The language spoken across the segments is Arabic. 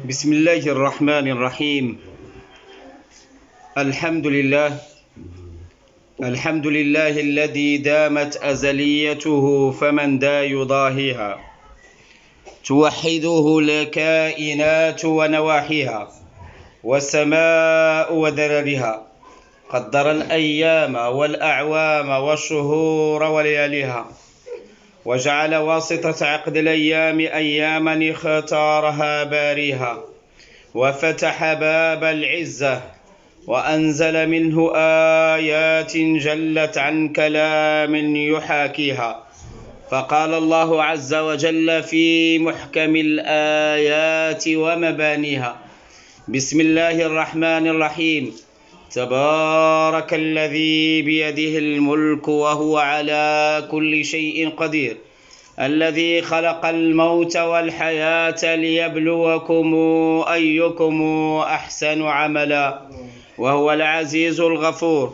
بسم الله الرحمن الرحيم. الحمد لله الذي دامت أزليته فمن دا يضاهيها، توحده الكائنات ونواحيها والسماء وذررها، قدر الأيام والأعوام والشهور ولياليها، وجعل واسطة عقد الأيام أياما اختارها باريها، وفتح باب العزة وأنزل منه آيات جلت عن كلام يحاكيها. فقال الله عز وجل في محكم الآيات ومبانيها: بسم الله الرحمن الرحيم. تبارك الذي بيده الملك وهو على كل شيء قدير، الذي خلق الموت والحياة ليبلوكم أيكم أحسن عملا، وهو العزيز الغفور.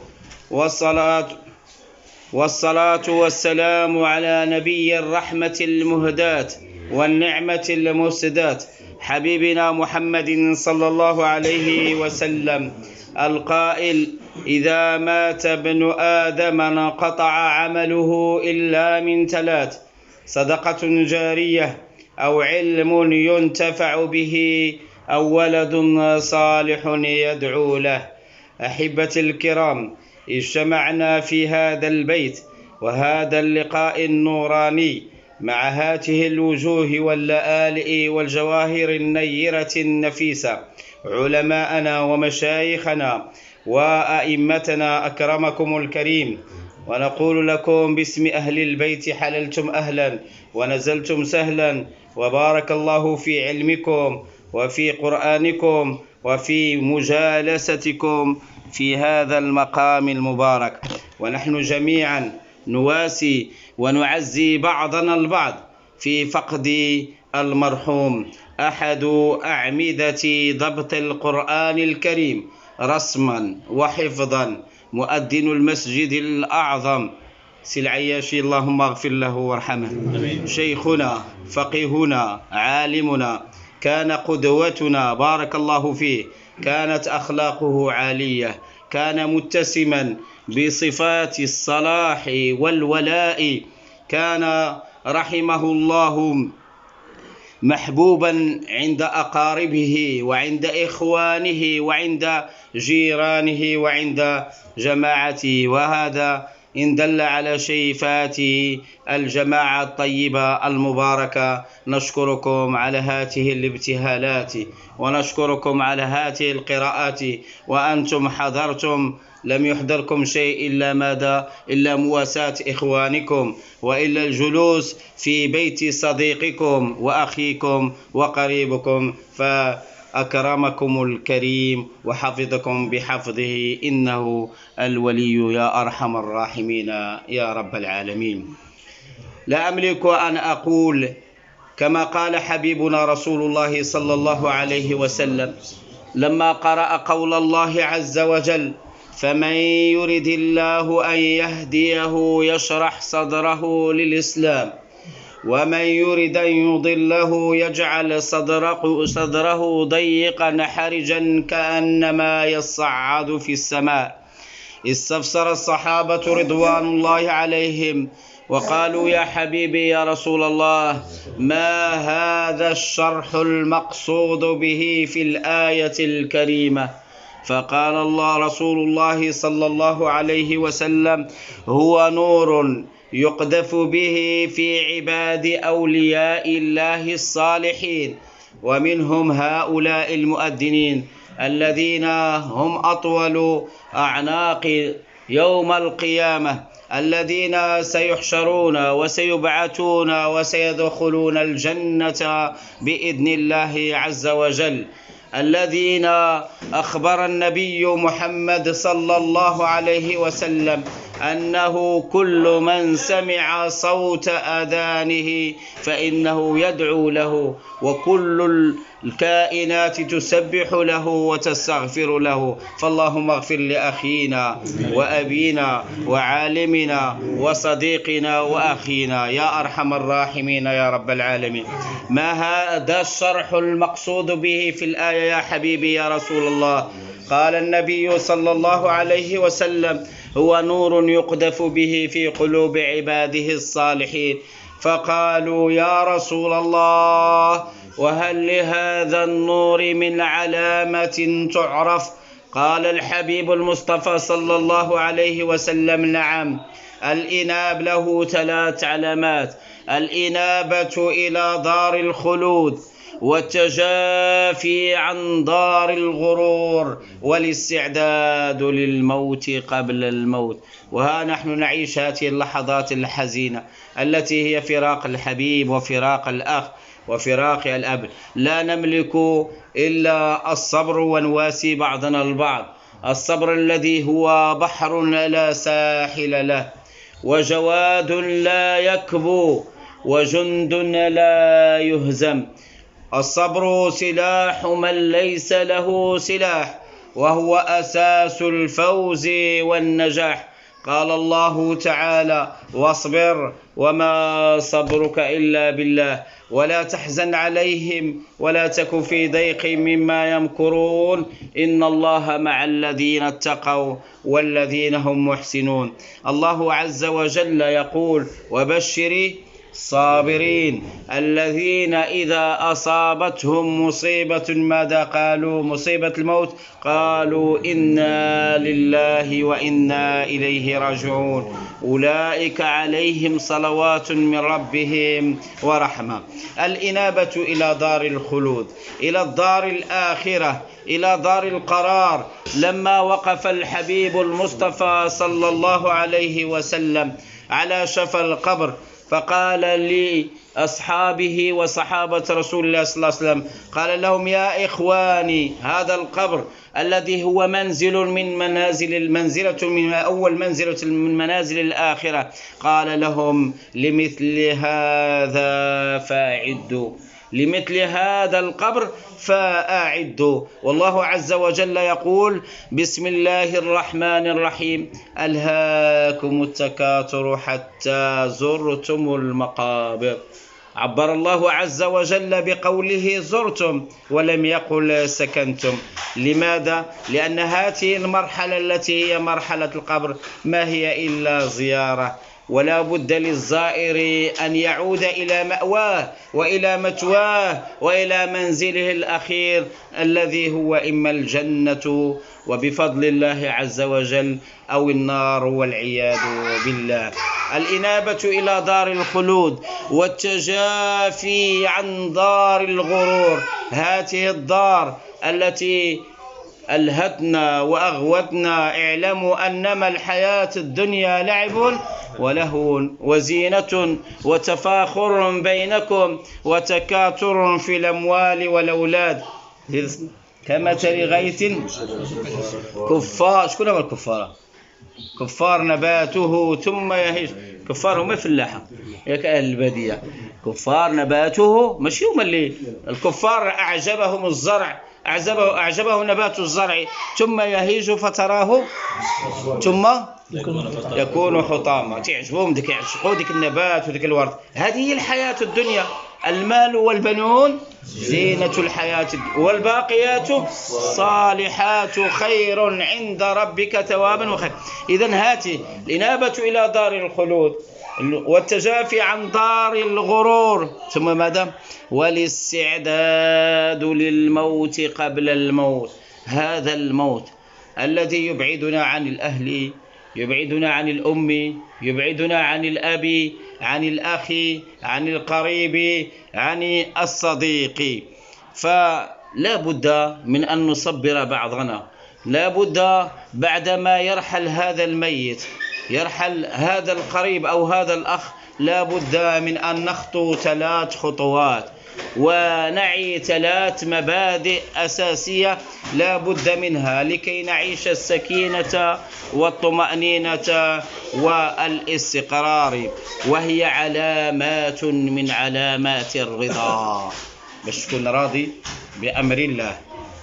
والصلاة والسلام على نبي الرحمة المهداة والنعمة المسداة، حبيبنا محمد صلى الله عليه وسلم، القائل: إذا مات ابن آدم انقطع عمله إلا من ثلاث: صدقة جارية، أو علم ينتفع به، أو ولد صالح يدعو له. أحبتي الكرام، اجتمعنا في هذا البيت وهذا اللقاء النوراني مع هاته الوجوه واللآلئ والجواهر النيرة النفيسة، علماءنا ومشايخنا وأئمتنا أكرمكم الكريم، ونقول لكم باسم أهل البيت: حللتم أهلا ونزلتم سهلا، وبارك الله في علمكم وفي قرآنكم وفي مجالستكم في هذا المقام المبارك. ونحن جميعا نواسي ونعزي بعضنا البعض في فقد المرحوم، أحد أعمدة ضبط القرآن الكريم رسما وحفظا، مؤذن المسجد الأعظم سي العياشي، اللهم اغفر له وارحمه. شيخنا، فقيهنا، عالمنا، كان قدوتنا، بارك الله فيه، كانت أخلاقه عالية، كان متسما بصفات الصلاح والولاء، كان رحمه الله محبوبا عند أقاربه وعند إخوانه وعند جيرانه وعند جماعته، وهذا إن دل على شيء فاته الجماعة الطيبة المباركة. نشكركم على هذه الابتهالات ونشكركم على هذه القراءات، وأنتم حضرتم، لم يحضركم شيء إلا ماذا؟ إلا مواساة إخوانكم، وإلا الجلوس في بيت صديقكم وأخيكم وقريبكم، فأكرمكم الكريم وحفظكم بحفظه، إنه الولي يا أرحم الراحمين يا رب العالمين. لا أملك أن أقول كما قال حبيبنا رسول الله صلى الله عليه وسلم لما قرأ قول الله عز وجل: فمن يرد الله أن يهديه يشرح صدره للإسلام، ومن يرد أن يضله يجعل صدره ضيقا حرجا كأنما يصعد في السماء. استفسر الصحابة رضوان الله عليهم وقالوا: يا حبيبي يا رسول الله، ما هذا الشرح المقصود به في الآية الكريمة؟ فقال رسول الله صلى الله عليه وسلم: هو نور يقذف به في عباد أولياء الله الصالحين، ومنهم هؤلاء المؤذنين الذين هم أطول أعناق يوم القيامة، الذين سيحشرون وسيبعثون وسيدخلون الجنة بإذن الله عز وجل، الذين أخبر النبي محمد صلى الله عليه وسلم أنه كل من سمع صوت أذانه فإنه يدعو له، وكل الكائنات تسبح له وتستغفر له. فاللهم اغفر لأخينا وأبينا وعالمنا وصديقنا وأخينا يا أرحم الراحمين يا رب العالمين. ما هذا الشرح المقصود به في الآية يا حبيبي يا رسول الله؟ قال النبي صلى الله عليه وسلم: هو نور يقذف به في قلوب عباده الصالحين. فقالوا: يا رسول الله، وهل لهذا النور من علامة تعرف؟ قال الحبيب المصطفى صلى الله عليه وسلم: نعم، الإناب له 3 علامات: الإنابة إلى دار الخلود، والتجافي عن دار الغرور، والاستعداد للموت قبل الموت. وها نحن نعيش هذه اللحظات الحزينة التي هي فراق الحبيب وفراق الأخ وفراق الأب. لا نملك إلا الصبر ونواسي بعضنا البعض، الصبر الذي هو بحر لا ساحل له، وجواد لا يكبو، وجند لا يهزم. الصبر سلاح من ليس له سلاح، وهو أساس الفوز والنجاح. قال الله تعالى: واصبر وما صبرك إلا بالله، ولا تحزن عليهم ولا تك في ضيق مما يمكرون، إن الله مع الذين اتقوا والذين هم محسنون. الله عز وجل يقول: وبشر الصابرين الذين إذا أصابتهم مصيبة ماذا قالوا؟ مصيبة الموت، قالوا: إنا لله وإنا إليه راجعون، أولئك عليهم صلوات من ربهم ورحمة. الإنابة إلى دار الخلود، إلى الدار الآخرة، إلى دار القرار. لما وقف الحبيب المصطفى صلى الله عليه وسلم على شفا القبر، فقال لأصحابه وصحابة رسول الله صلى الله عليه وسلم، قال لهم: يا إخواني، هذا القبر الذي هو منزلة من أول منزلة من منازل الآخرة، قال لهم: لمثل هذا فأعدوا، لمثل هذا القبر فأعدوا. والله عز وجل يقول: بسم الله الرحمن الرحيم: ألهاكم التكاثر حتى زرتم المقابر. عبر الله عز وجل بقوله زرتم ولم يقل سكنتم. لماذا؟ لأن هذه المرحلة التي هي مرحلة القبر ما هي إلا زيارة، ولا بد للزائر أن يعود إلى مأواه وإلى متواه وإلى منزله الأخير الذي هو إما الجنة وبفضل الله عز وجل أو النار والعياذ بالله. الإنابة إلى دار الخلود والتجافي عن دار الغرور، هذه الدار التي ألهتنا وأغوتنا. اعلموا أنما الحياة الدنيا لعب ولهو وزينة وتفاخر بينكم وتكاثر في الأموال والأولاد كمثل غيث كفار. شكون هما الكفار؟ كفار نباته ثم يهيج. كفار هما فلاحة ياك أهل البادية. كفار نباته، ماشي هما اللي الكفار أعجبهم الزرع، أعجبه نبات الزرع ثم يهيج فتراه ثم يكون حطاما. تعجبهم ديك، يعشقوا ديك النبات وديك الورد. هذه هي الحياة الدنيا. المال والبنون زينة الحياة والباقيات الصالحات خير عند ربك ثوابا وخير. إذن هاته الإنابة إلى دار الخلود والتجافي عن دار الغرور، ثم ماذا؟ والاستعداد للموت قبل الموت. هذا الموت الذي يبعدنا عن الأهل، يبعدنا عن الأم، يبعدنا عن الأب، عن الأخ، عن القريب، عن الصديق. فلا بد من أن نصبر بعضنا. لا بد بعدما يرحل هذا الميت، يرحل هذا القريب أو هذا الأخ، لا بد من أن نخطو 3 خطوات ونعي 3 مبادئ أساسية لا بد منها لكي نعيش السكينة والطمأنينة والاستقرار، وهي علامات من علامات الرضا. باش تكون راضي بأمر الله،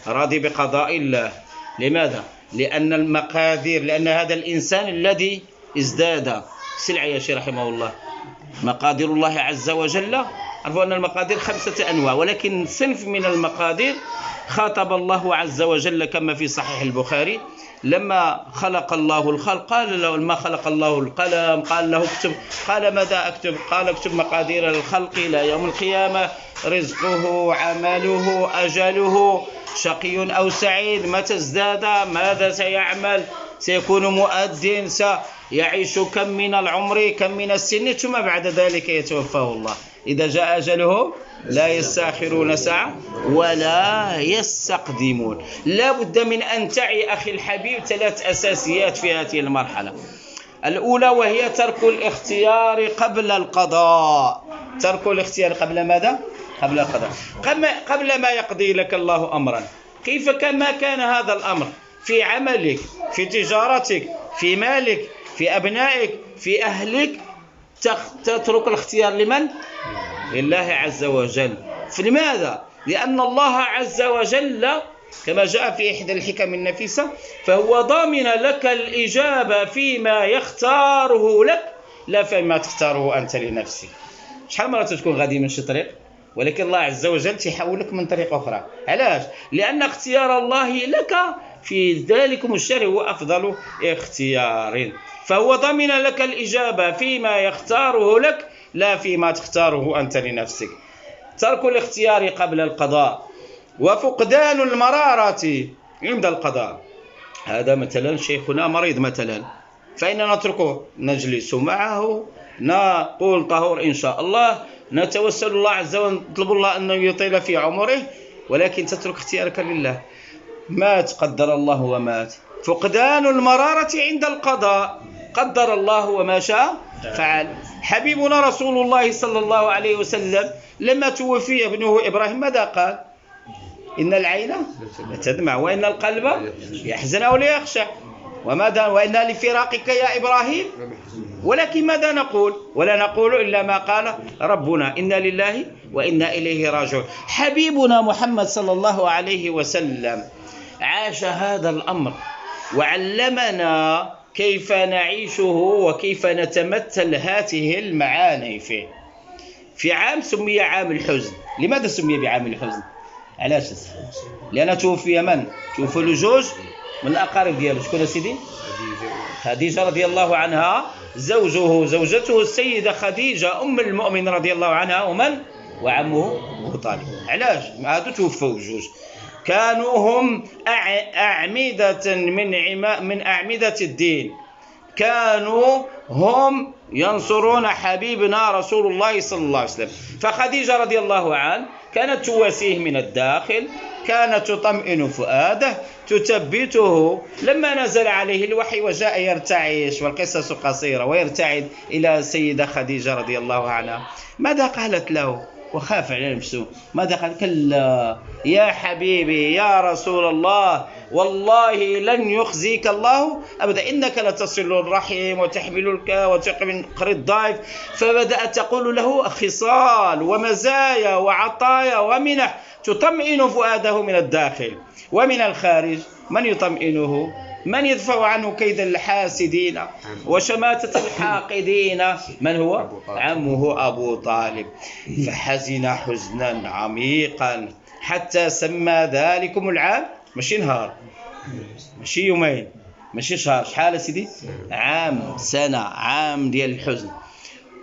راضي بقضاء الله. لماذا؟ لأن المقادير، لأن هذا الإنسان الذي ازداد سلعيشي رحمه الله، مقادير الله عز وجل، عرفوا أن المقادير 5 أنواع، ولكن صنف من المقادير خاطب الله عز وجل كما في صحيح البخاري لما خلق الله الخلق، قال له لما خلق الله القلم قال له اكتب، قال ماذا أكتب؟ قال اكتب مقادير الخلق إلى يوم القيامة، رزقه، عمله، أجله، شقي أو سعيد، متى ازداد، ماذا سيعمل، سيكون مؤذن، سيعيش كم من العمر، كم من السن، ثم بعد ذلك يتوفاه الله. إذا جاء أجله لا يستأخرون ساعة ولا يستقدمون. لا بد من أن تعي أخي الحبيب 3 أساسيات في هذه المرحلة. الأولى وهي ترك الاختيار قبل القضاء. ترك الاختيار قبل ماذا؟ قبل القضاء، قبل ما يقضي لك الله أمرا. كيف كما كان هذا الأمر في عملك، في تجارتك، في مالك، في أبنائك، في أهلك، تترك الاختيار لمن؟ لله عز وجل. فلماذا؟ لأن الله عز وجل كما جاء في إحدى الحكم النفيسة فهو ضامن لك الإجابة فيما يختاره لك لا فيما تختاره أنت لنفسك. شحال مرة تكون غادي من شي طريق ولكن الله عز وجل تحولك من طريق أخرى. علاش؟ لأن اختيار الله لك في ذلكم الشر هو أفضل اختيار، فهو ضمن لك الإجابة فيما يختاره لك لا فيما تختاره أنت لنفسك. ترك الاختيار قبل القضاء، وفقدان المرارة عند القضاء. هذا مثلا شيخنا مريض مثلا، فإن نتركه، نجلس معه، نقول طهور إن شاء الله، نتوسل الله عز وجل، نطلب الله أنه يطيل في عمره، ولكن تترك اختيارك لله. مات قدر الله ومات. فقدان المرارة عند القضاء، قدر الله وما شاء فعل. حبيبنا رسول الله صلى الله عليه وسلم لما توفي ابنه إبراهيم ماذا قال؟ إن العين تدمع وإن القلب يحزن أو ليخشع، وماذا وإن لفراقك يا إبراهيم. ولكن ماذا نقول؟ ولا نقول إلا ما قال ربنا إنا لله وإنا إليه راجعون. حبيبنا محمد صلى الله عليه وسلم عاش هذا الأمر وعلمنا كيف نعيشه وكيف نتمثل هذه المعاني فيه. في عام سمي عام الحزن. لماذا سمي بعام الحزن؟ علاش؟ لأن توفي من؟ توفي لجوج من الأقارب ديالو. شكون سيدي؟ خديجة رضي الله عنها، زوجته السيدة خديجة أم المؤمن رضي الله عنها، ومن؟ وعمه أبو طالب. علاش؟ هادو توفوا جوج، كانوا هم أعمدة من أعمدة الدين، كانوا هم ينصرون حبيبنا رسول الله صلى الله عليه وسلم. فخديجة رضي الله عنها كانت تواسيه من الداخل، كانت تطمئن فؤاده، تثبته. لما نزل عليه الوحي وجاء يرتعش، والقصص قصيرة، ويرتعد إلى السيدة خديجة رضي الله عنها، ماذا قالت له؟ وخاف على نفسه. ماذا قال؟ كلا يا حبيبي يا رسول الله، والله لن يخزيك الله أبدا، إنك لتصل الرحم وتحمل وتقري الضيف. فبدأت تقول له خصال ومزايا وعطايا ومنح تطمئن فؤاده من الداخل ومن الخارج. من يطمئنه؟ من يدفع عنه كيد الحاسدين وشماتة الحاقدين؟ من هو؟ عمه أبو طالب. فحزن حزنا عميقا حتى سمى ذلكم العام، ماشي نهار، ماشي يومين، ماشي شهر، شحال سيدي؟ عام، سنة، عام ديال الحزن.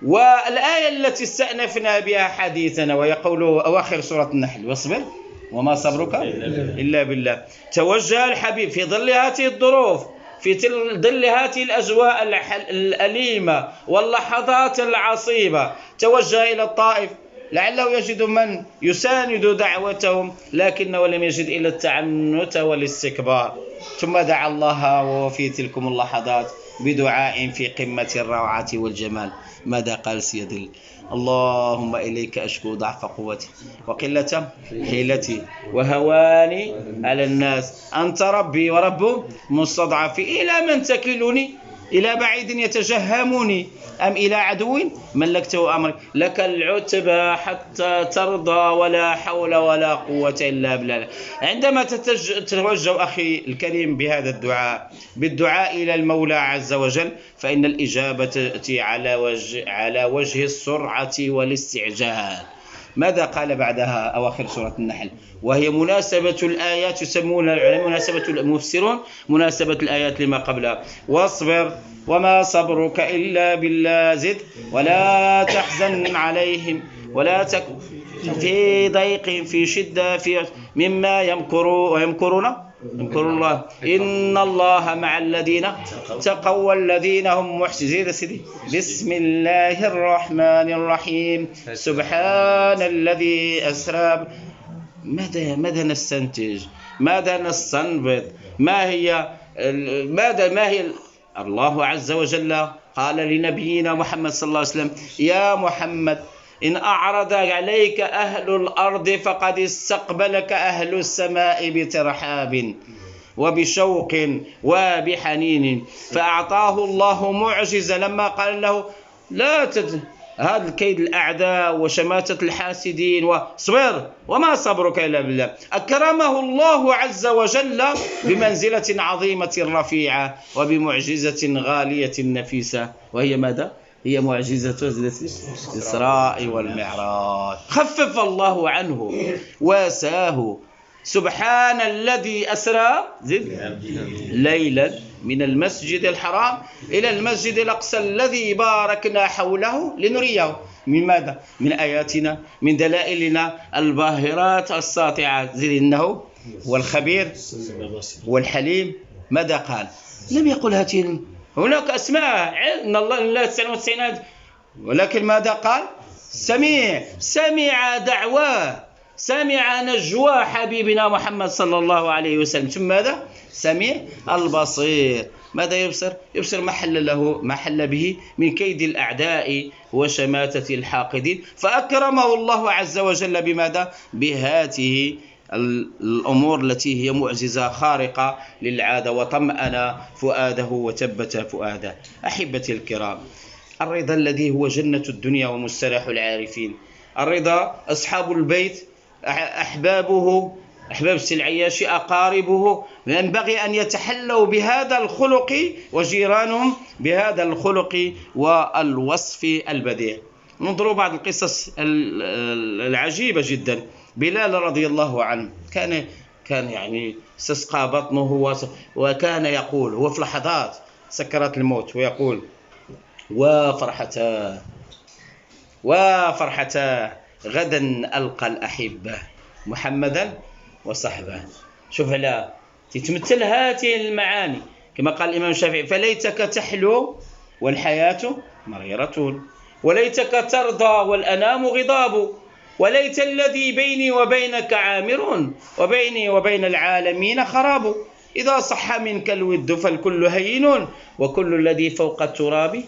والآية التي استأنفنا بها حديثنا ويقول أواخر سورة النحل: واصبر وما صبرك إلا بالله. توجه الحبيب في ظل هذه الظروف، في ظل هذه الأجواء الأليمة واللحظات العصيبة، توجه إلى الطائف لعله يجد من يساند دعوتهم، لكنه لم يجد إلا التعنت والاستكبار. ثم دعا الله وهو في تلكم اللحظات بدعاء في قمة الروعة والجمال. ماذا قال سيدي؟ اللهم إليك أشكو ضعف قوتي وقلة حيلتي وهواني على الناس، أنت ربي ورب مستضعفي، إلى من تكلني إلى بعيد يتجهمني أم إلى عدو ملكته أمري؟ لك العتبى حتى ترضى ولا حول ولا قوة إلا بالله. عندما تتوجه أخي الكريم بهذا الدعاء، بالدعاء إلى المولى عز وجل، فإن الإجابة تأتي على وجه السرعة والاستعجال. ماذا قال بعدها أواخر سورة النحل؟ وهي مناسبة الآيات، يسمون العلماء مناسبة المفسرون مناسبة الآيات لما قبلها. واصبر وما صبرك إلا بالله، زد ولا تحزن عليهم ولا تكن في ضيق في شدة في مما يمكرون يمكر الله إن الله مع الذين تقوا والذين هم محسنون. سيدي بسم الله الرحمن الرحيم. سبحان الذي أسرى. ماذا نستنتج؟ ماذا نستنبط؟ ما هي الله عز وجل قال لنبينا محمد صلى الله عليه وسلم: يا محمد إن أعرض عليك أهل الأرض فقد استقبلك أهل السماء بترحاب وبشوق وبحنين. فأعطاه الله معجزة لما قال له: لا هذا الكيد الأعداء وشماتة الحاسدين، واصبر وما صبرك إلا بالله. أكرمه الله عز وجل بمنزلة عظيمة رفيعة وبمعجزة غالية نفيسة، وهي ماذا؟ هي معجزة الإسراء والمعراج. خفف الله عنه واساه. سبحان الذي أسرى ليلا من المسجد الحرام إلى المسجد الأقصى الذي باركنا حوله لنريه من ماذا؟ من آياتنا، من دلائلنا الباهرات الساطعات. إنه هو الخبير والحليم. ماذا قال؟ لم يقل هاتين هناك أسماء، إن الله 99، ولكن ماذا قال؟ سمع دعواه، سمع نجوى حبيبنا محمد صلى الله عليه وسلم. ثم ماذا؟ سميع البصير. ماذا يبصر؟ يبصر ما حل به من كيد الأعداء وشماتة الحاقدين. فأكرمه الله عز وجل بماذا؟ بهاته الأمور التي هي معجزة خارقة للعادة، وطمأن فؤاده وثبت فؤاده. أحبتي الكرام، الرضا الذي هو جنة الدنيا ومستراح العارفين، الرضا أصحاب البيت، أحبابه، أحباب السلعياش، أقاربه، ينبغي أن يتحلوا بهذا الخلق، وجيرانهم بهذا الخلق والوصف البديع. ننظر بعض القصص العجيبة جدا. بلال رضي الله عنه كان يعني استسقى بطنه، وكان يقول هو في لحظات سكرات الموت ويقول: وفرحتا غدا ألقى الأحبة محمدا وصحبه. شوف لا تتمثل هذه المعاني كما قال الإمام الشافعي: فليتك تحلو والحياة مريرة، وليتك ترضى والأنام غضاب، وليت الذي بيني وبينك عامر، وبيني وبين العالمين خراب. إذا صح منك الود فالكل هين، وكل الذي فوق التراب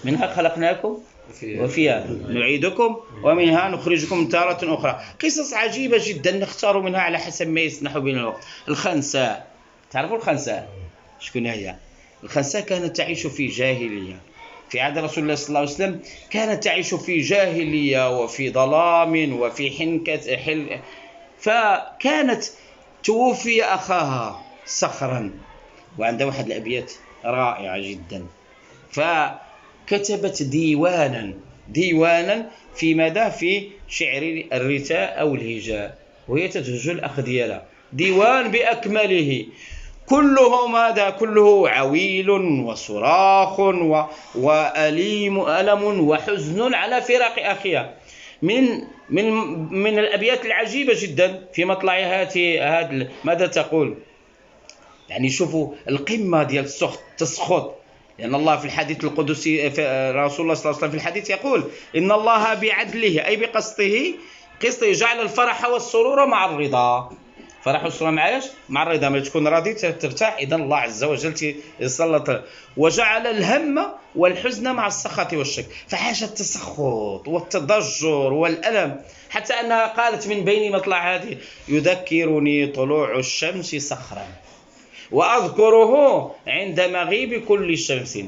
منها خلقناكم وفيها نعيدكم ومنها نخرجكم تارة أخرى. قصص عجيبة جدا نختار منها على حسب ما يسنح بنا الوقت. الخنساء، تعرفوا الخنساء شكون هي؟ الخنساء كانت تعيش في جاهلية في عهد رسول الله صلى الله عليه وسلم، كانت تعيش في جاهلية وفي ظلام وفي حنكة فكانت توفي أخاها صخرا، وعندها واحد الأبيات رائعة جدا، فكتبت ديوانا في ماذا؟ في شعر الرثاء أو الهجاء، وهي تتهج الأخ ديالها، ديوان بأكمله، كله ماذا؟ كله عويل وصراخ وألم وحزن على فراق أخيها. من الأبيات العجيبة جدا في مطلع هذه ماذا تقول؟ يعني شوفوا القمة ديال التسخط، لأن الله في الحديث القدسي في رسول الله صلى الله عليه وسلم في الحديث يقول: إن الله بعدله أي بقسطه جعل الفرح والسرور مع الرضا. فرح والسرور مع ايش؟ مع الرضا. ما تكون راضي ترتاح، إذا الله عز وجل يسلط. وجعل الهم والحزن مع السخط والشك، فحاجة التسخط والتضجر والألم، حتى أنها قالت من بين مطلع هذه: يذكرني طلوع الشمس صخرا وأذكره عند مغيب كل شمس.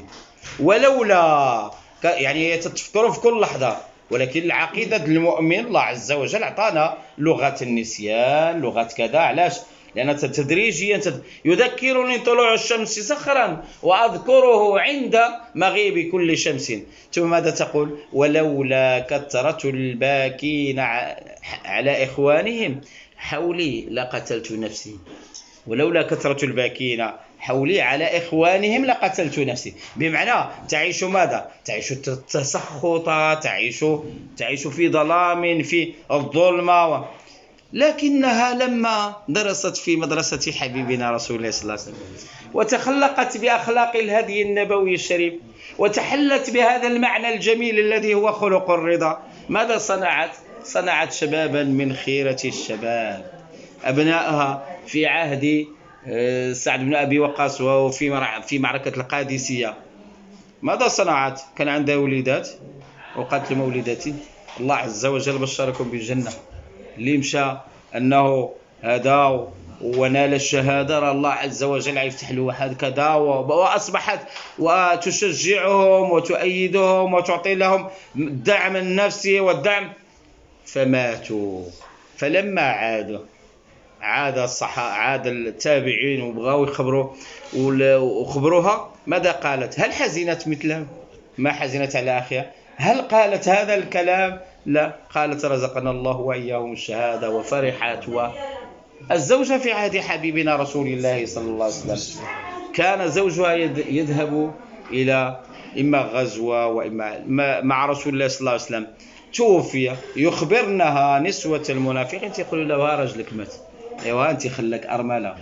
ولولا يعني تتفكروا في كل لحظة، ولكن العقيدة المؤمن الله عز وجل أعطانا لغة النسيان، لغة كذا. علاش؟ لأن تدريجيا يذكرني طلوع الشمس سخرا وأذكره عند مغيب كل شمس. ثم ماذا تقول؟ ولولا كثرة الباكين على إخوانهم حولي لقتلت نفسي. ولولا كثرة الباكين حولي على إخوانهم لقتلت نفسي. بمعنى تعيش ماذا؟ تعيش التسخط، تعيش في ظلام، في الظلمة. لكنها لما درست في مدرسة حبيبنا رسول الله صلى الله عليه وسلم وتخلقت بأخلاق الهدي النبوي الشريف وتحلت بهذا المعنى الجميل الذي هو خلق الرضا، ماذا صنعت؟ صنعت شبابا من خيرة الشباب، أبنائها في عهد سعد بن أبي وقاص وفي معركة القادسية. ماذا صنعت؟ كان عندها وليدات وقتل مولداتي. الله عز وجل بشركم بالجنة. اللي مشى أنه هذا ونال الشهادة الله عز وجل يفتح له واحد كذا، وأصبحت وتشجعهم وتؤيدهم وتعطي لهم الدعم النفسي والدعم، فماتوا. فلما عاد التابعين وبغاو يخبروا وخبروها، ماذا قالت؟ هل حزنت مثلهم؟ ما حزنت على أخيها. هل قالت هذا الكلام؟ لا، قالت رزقنا الله وإياهم الشهادة وفرحت. الزوجة في عهد حبيبنا رسول الله صلى الله عليه وسلم كان زوجها يذهب إلى إما غزوة وإما مع رسول الله صلى الله عليه وسلم، توفي. يخبرنها نسوة المنافقين يقولوا لها رجلك مات، ايوا انت خلك أرملة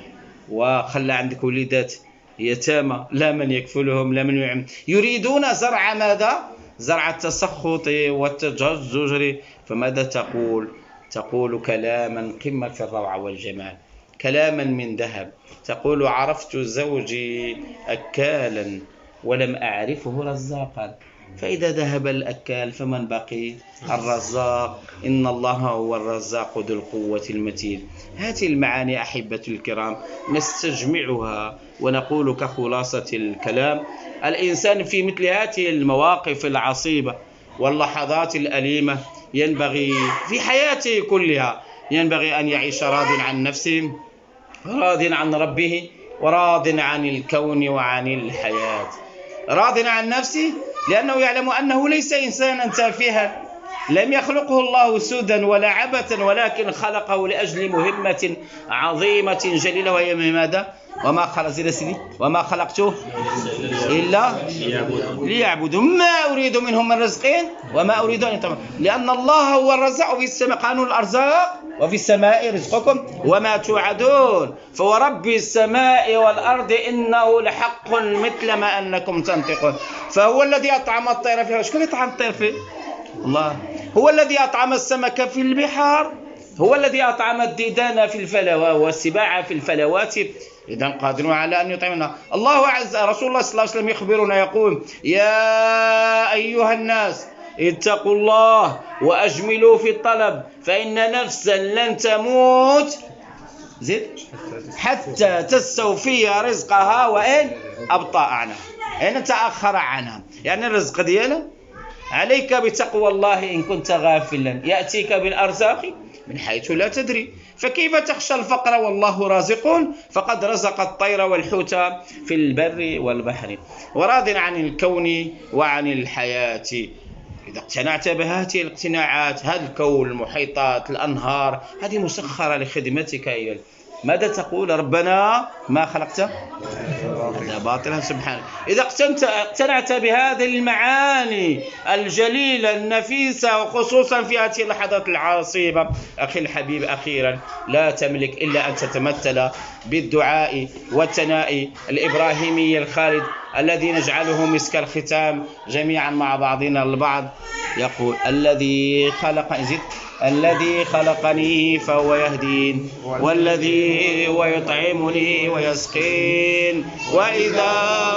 وخلى عندك وليدات يتامى لا من يكفلهم لا من يعم. يريدون زرع ماذا؟ زرع التسخط والتجزر. فماذا تقول؟ تقول كلاما قمة الروعة والجمال، كلاما من ذهب. تقول عرفت زوجي أكالا ولم أعرفه رزاقا، فإذا ذهب الأكال فمن بقي؟ الرزاق. إن الله هو الرزاق ذو القوة المتين. هذه المعاني أحبة الكرام نستجمعها ونقول كخلاصة الكلام: الإنسان في مثل هذه المواقف العصيبة واللحظات الأليمة ينبغي في حياته كلها ينبغي أن يعيش راض عن نفسه، راض عن ربه، وراض عن الكون وعن الحياة. راض عن نفسه لأنه يعلم أنه ليس إنسانا تافها، لم يخلقه الله سودا ولا عبثا، ولكن خلقه لأجل مهمة عظيمة جليلة، وهي ماذا؟ وما خلقته إلا ليعبدوا ما أريد منهم من رزق وما أريد أن يطعمون، لأن الله هو الرزاق، وفي السماء قانون الأرزاق وفي السماء رزقكم وما توعدون. فورب السماء والأرض إنه لحق مثل ما أنكم تنطقون. فهو الذي أطعم الطير فيها. شكون يطعم الطير فيه؟ الله. هو الذي أطعم السمك في البحار، هو الذي أطعم الديدان في الفلوات والسباع في الفلوات. إذا قادرون على أن يطعمنا. الله عز رسول الله صلى الله عليه وسلم يخبرنا يقول: يا أيها الناس اتقوا الله وأجملوا في الطلب، فإن نفسا لن تموت حتى تستوفي رزقها وإن أبطأ عنها، إن تأخر عنها. يعني الرزق ديالها عليك بتقوى الله. إن كنت غافلا يأتيك بالأرزاق من حيث لا تدري، فكيف تخشى الفقر والله رازق؟ فقد رزق الطير والحوت في البر والبحر. وراض عن الكون وعن الحياة. إذا اقتنعت بهذه الاقتناعات، هذا الكون، المحيطات، الأنهار، هذه مسخرة لخدمتك أيها. ماذا تقول؟ ربنا ما خلقت هذا باطلا سبحانه. إذا اقتنعت بهذه المعاني الجليلة النفيسة، وخصوصا في هذه اللحظات العصيبة، أخي الحبيب، أخيرا لا تملك إلا أن تتمثل بالدعاء والثناء الإبراهيمي الخالد الذي نجعله مسك الختام جميعا مع بعضنا البعض. يقول: الذي خلقني فهو يهدين، والذي هو يطعمني ويسقين، وإذا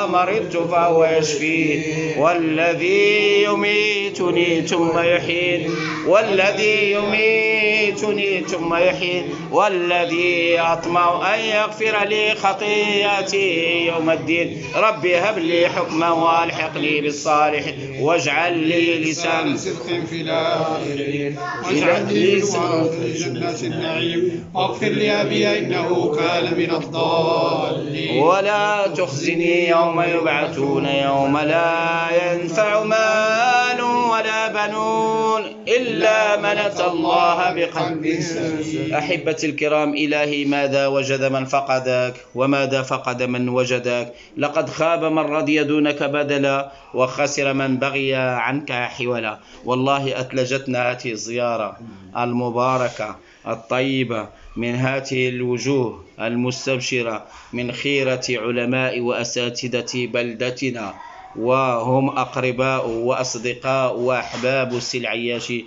مرضت فهو يشفين، والذي يميتني ثم يحيين، والذي يميتني يميتني ثم يحيي، والذي أطمع أن يغفر لي خطيئتي يوم الدين. ربي هب لي حكما والحقني بالصالحين، واجعل لي لسان صدق في الآخرين، واجعل لي لسان في جنات النعيم، واغفر لأبي إنه كان من الضالين. ولا تخزني يوم يبعثون يوم لا ينفع مال ولا بنون إلا من أتى الله بقلب سليم. أحبتي الكرام، إلهي ماذا وجد من فقدك وماذا فقد من وجدك؟ لقد خاب من رضي دونك بدلا، وخسر من بغي عنك حولا. والله أثلجتنا هذه الزيارة المباركة الطيبة من هذه الوجوه المستبشرة من خيرة علماء وأساتذة بلدتنا، وهم أقرباء وأصدقاء وأحباب السي العياشي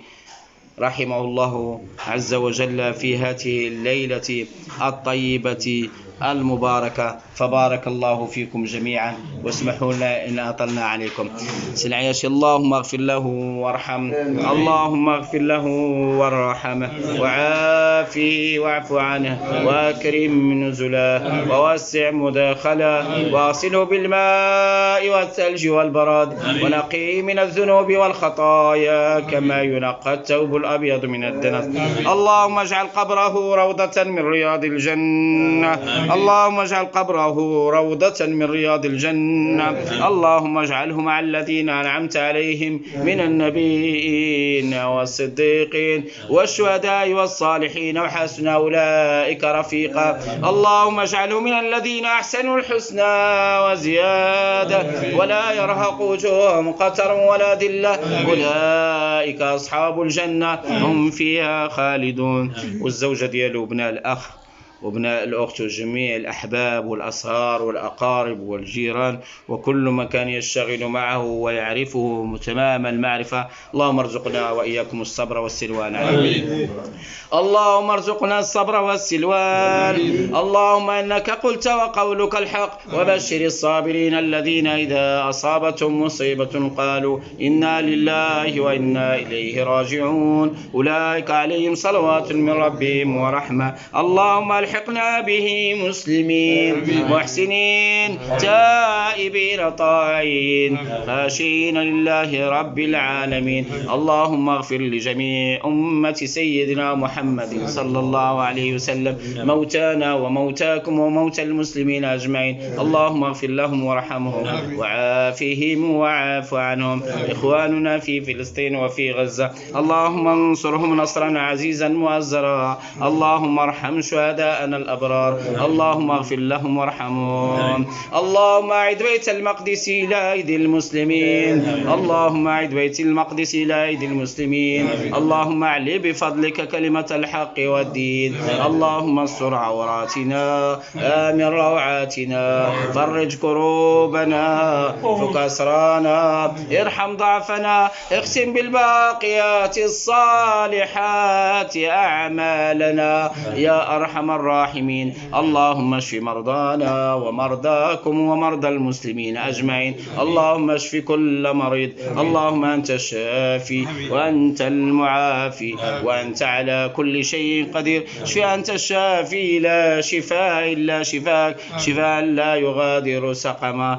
رحمه الله عز وجل في هذه الليلة الطيبة المباركة. فبارك الله فيكم جميعا، واسمحوا لنا إن أطلنا عليكم. سي العياشي اللهم اغفر له وارحمه، اللهم اغفر له وارحمه، وعافيه واعف عنه، واكرم نزله، ووسع مداخله، واغسله بالماء والثلج والبرد، ونقيه من الذنوب والخطايا كما ينقى الثوب الأبيض من الدنس. اللهم اجعل قبره روضة من رياض الجنة، اللهم اجعل قبره روضة من رياض الجنة. اللهم اجعله مع الذين أنعمت عليهم من النبيين والصديقين والشهداء والصالحين، وحسن أولئك رفيقا. اللهم اجعله من الذين أحسنوا الحسنى وزيادة، ولا يرهق وجوههم قتر ولا ذلة، أولئك أصحاب الجنة هم فيها خالدون. والزوجة ديالو وابناء الأخ وابناء الأخت وجميع الأحباب والأصهار والأقارب والجيران وكل من كان يشتغل معه ويعرفه تمام المعرفة. اللهم ارزقنا وإياكم الصبر والسلوان. آمين. اللهم ارزقنا الصبر والسلوان. اللهم إنك قلت وقولك الحق، وبشر الصابرين الذين إذا أصابتهم مصيبة قالوا إنا لله وإنا إليه راجعون، أولئك عليهم صلوات من ربهم ورحمة. اللهم الحقنا به مسلمين محسنين تائبين طائعين خاشعين لله رب العالمين. اللهم اغفر لجميع أمة سيدنا محمد صلى الله عليه وسلم، موتانا وموتاكم وموتى المسلمين أجمعين. اللهم اغفر لهم وارحمهم وعافهم وعاف عنهم. إخواننا في فلسطين وفي غزة اللهم انصرهم نصرا عزيزا مؤزرا. اللهم ارحم شهداء الأبرار، اللهم اغفر لهم وارحمهم. اللهم أعد بيت المقدس إلى أيدي المسلمين، اللهم أعد بيت المقدس إلى أيدي المسلمين. اللهم أعلي بفضلك كلمة الحق والدين. اللهم استر عوراتنا، آمن روعاتنا، فرج كروبنا، فك أسرانا، ارحم ضعفنا، اختم بالباقيات الصالحات أعمالنا يا أرحم الراحمين. اللهم اشف مرضانا ومرضاكم ومرضى المسلمين أجمعين. اللهم اشف كل مريض. اللهم أنت الشافي وأنت المعافي وأنت على كل شيء قدير. اشف أنت الشافي، لا شفاء إلا شفاك، شفاء لا يغادر سقما.